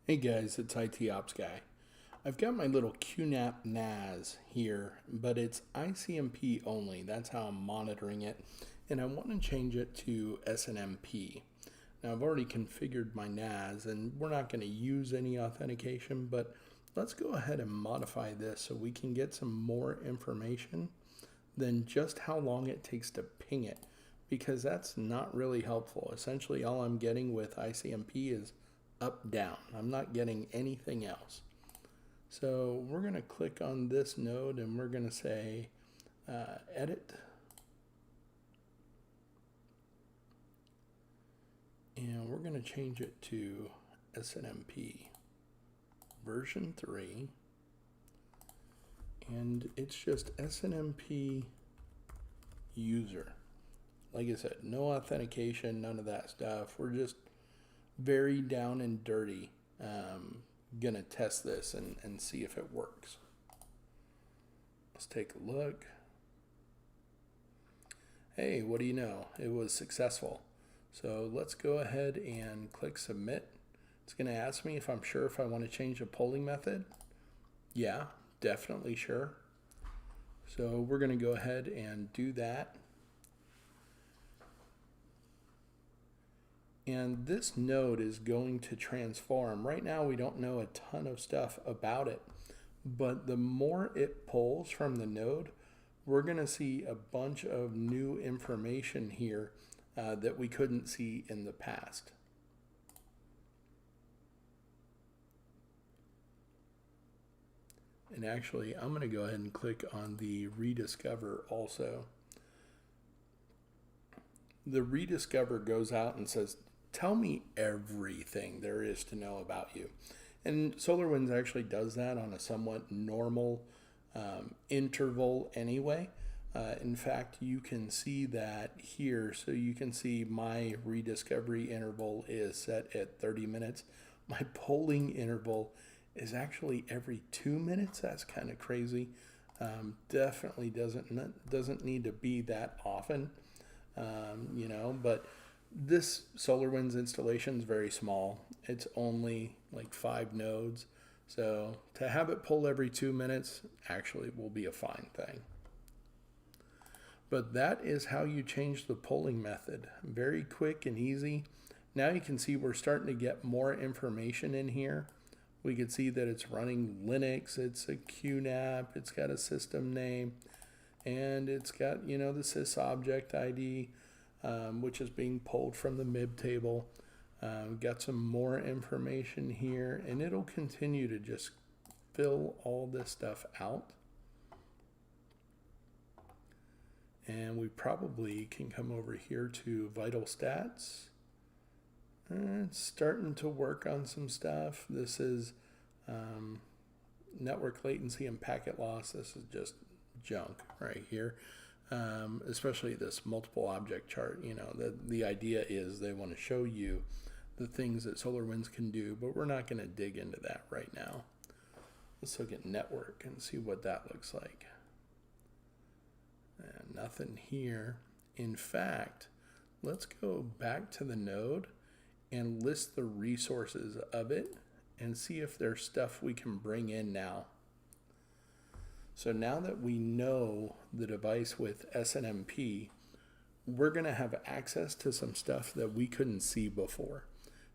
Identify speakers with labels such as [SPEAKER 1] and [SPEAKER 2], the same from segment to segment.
[SPEAKER 1] Hey guys, it's IT Ops Guy. I've got my little QNAP NAS here, but it's ICMP only. That's how I'm monitoring it. And I want to change it to SNMP. Now I've already configured my NAS and we're not going to use any authentication, but let's go ahead and modify this so we can get some more information than just how long it takes to ping it, because that's not really helpful. Essentially all I'm getting with ICMP is up, down. I'm not getting anything else. So we're going to click on this node and we're going to say edit. And we're going to change it to SNMP version 3. And it's just SNMP user. Like I said, no authentication, none of that stuff. We're just very down and dirty. Gonna test this and see if it works. Let's take a look. Hey, what do you know? It was successful. So let's go ahead and click submit. It's gonna ask me if I'm sure if I want to change the polling method. Yeah, definitely sure. So we're gonna go ahead and do that. And this node is going to transform. Right now we don't know a ton of stuff about it, but the more it pulls from the node, we're going to see a bunch of new information here that we couldn't see in the past. And actually, I'm going to go ahead and click on the rediscover also. The rediscover goes out and says, tell me everything there is to know about you. And Solarwinds actually does that on a somewhat normal interval anyway. In fact, you can see that here. So you can see my rediscovery interval is set at 30 minutes. My polling interval is actually every 2 minutes. That's kind of crazy. Definitely doesn't need to be that often, but this Solarwinds installation is very small. It's only like 5 nodes. So to have it pull every 2 minutes actually will be a fine thing. But that is how you change the polling method. Very quick and easy. Now you can see we're starting to get more information in here. We can see that it's running Linux, it's a QNAP, it's got a system name, and it's got, the sysobject ID, which is being pulled from the MIB table. Got some more information here, and it'll continue to just fill all this stuff out. And we probably can come over here to vital stats. It's starting to work on some stuff. This is network latency and packet loss. This is just junk right here. Especially this multiple object chart. The idea is they want to show you the things that Solarwinds can do, but we're not going to dig into that right now. Let's look at network and see what that looks like. And nothing here. In fact, let's go back to the node and list the resources of it and see if there's stuff we can bring in now. So now that we know the device with SNMP, we're going to have access to some stuff that we couldn't see before.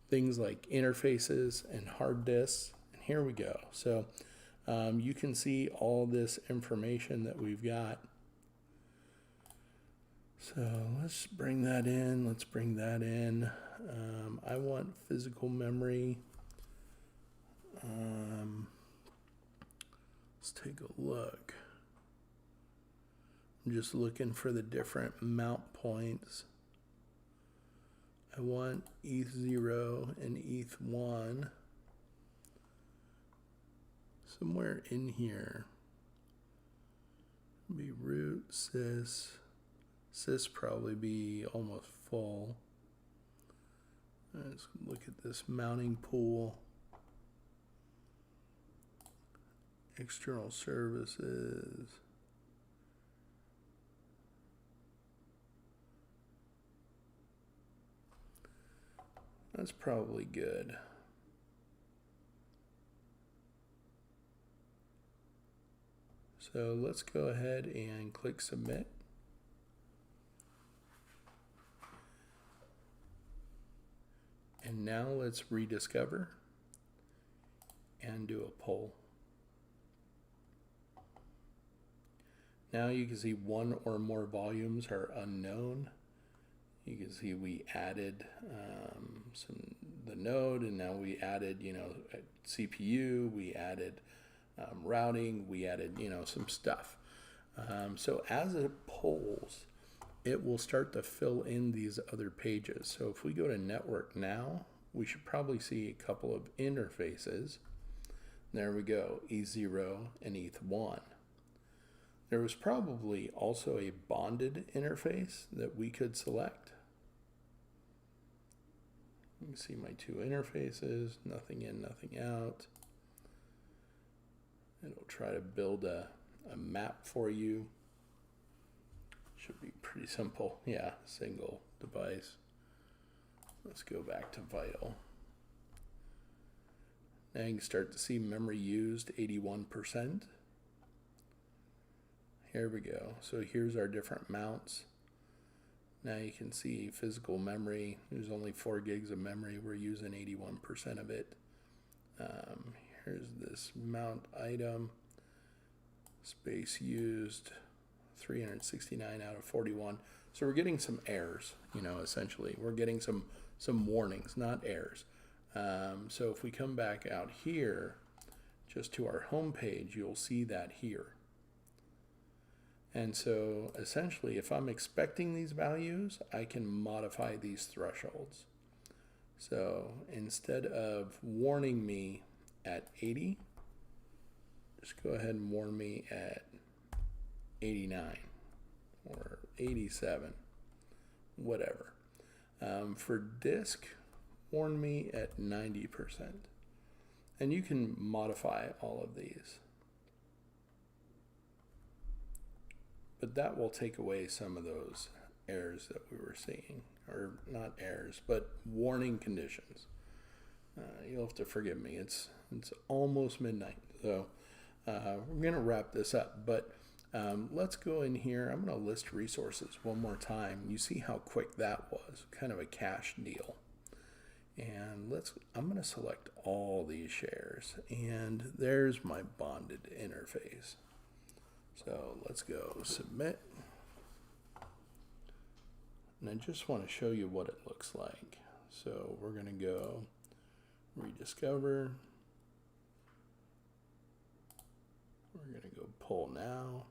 [SPEAKER 1] Things like interfaces and hard disks. And here we go. So you can see all this information that we've got. So let's bring that in. Let's bring that in. I want physical memory. Let's take a look. I'm just looking for the different mount points. I want ETH0 and ETH1 somewhere in here. Be root, sys probably be almost full. Let's look at this mounting pool. External services. That's probably good. So let's go ahead and click submit. And now let's rediscover and do a poll. Now you can see one or more volumes are unknown. You can see we added the node, and now we added, CPU, we added routing, we added, some stuff. So as it polls, it will start to fill in these other pages. So if we go to network now, we should probably see a couple of interfaces. There we go, E0 and ETH1. There was probably also a bonded interface that we could select. You can see my two interfaces, nothing in, nothing out. It'll try to build a map for you. Should be pretty simple. Yeah, single device. Let's go back to Vital. Now you can start to see memory used, 81%. Here we go. So here's our different mounts. Now you can see physical memory. There's only 4 gigs of memory. We're using 81% of it. Here's this mount item. Space used, 369 out of 41. So we're getting some errors, essentially. We're getting some warnings, not errors. So if we come back out here, just to our home page, you'll see that here. And so essentially, if I'm expecting these values, I can modify these thresholds. So instead of warning me at 80, just go ahead and warn me at 89 or 87, whatever. For disk, warn me at 90%. And you can modify all of these. But that will take away some of those errors that we were seeing, or not errors, but warning conditions. You'll have to forgive me. It's almost midnight, so we're going to wrap this up. But let's go in here. I'm going to list resources one more time. You see how quick that was, kind of a cache deal. And I'm going to select all these shares, and there's my bonded interface. So let's go submit. And I just want to show you what it looks like. So we're going to go rediscover. We're going to go poll now.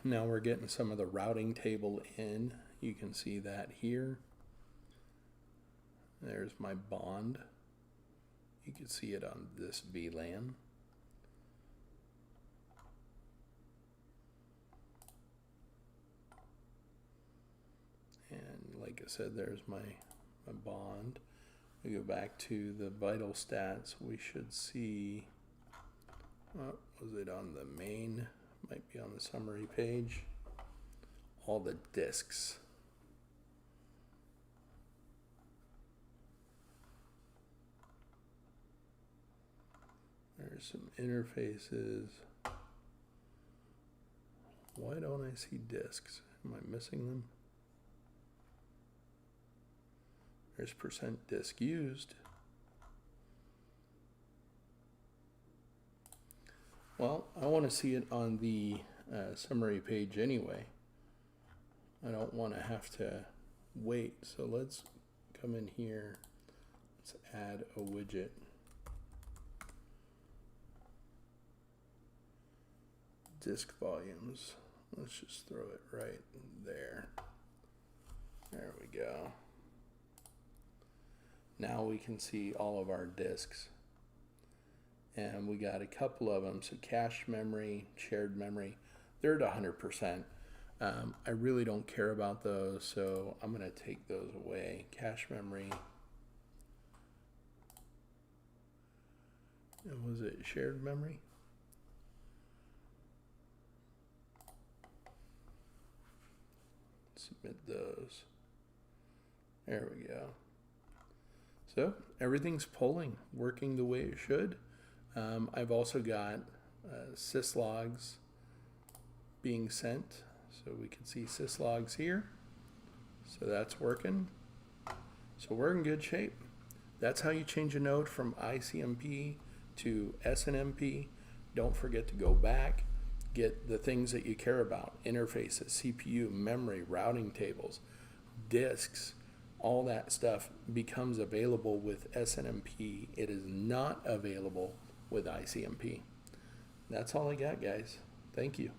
[SPEAKER 1] Now we're getting some of the routing table in. You can see that here. There's my bond. You can see it on this VLAN. And like I said, there's my bond. We go back to the vital stats. We should see, was it on the main? Might be on the summary page. All the disks. There's some interfaces. Why don't I see disks? Am I missing them? There's % disk used. Well, I want to see it on the summary page anyway. I don't want to have to wait. So let's come in here. Let's add a widget. Disk volumes. Let's just throw it right there. There we go. Now we can see all of our disks. And we got a couple of them. So cache memory, shared memory, they're at 100%. I really don't care about those, so I'm going to take those away. Cache memory. And was it shared memory? Submit those. There we go. So everything's pulling, working the way it should. I've also got syslogs being sent. So we can see syslogs here. So that's working. So we're in good shape. That's how you change a node from ICMP to SNMP. Don't forget to go back, get the things that you care about: interfaces, CPU, memory, routing tables, disks. All that stuff becomes available with SNMP. It is not available with ICMP. That's all I got, guys. Thank you.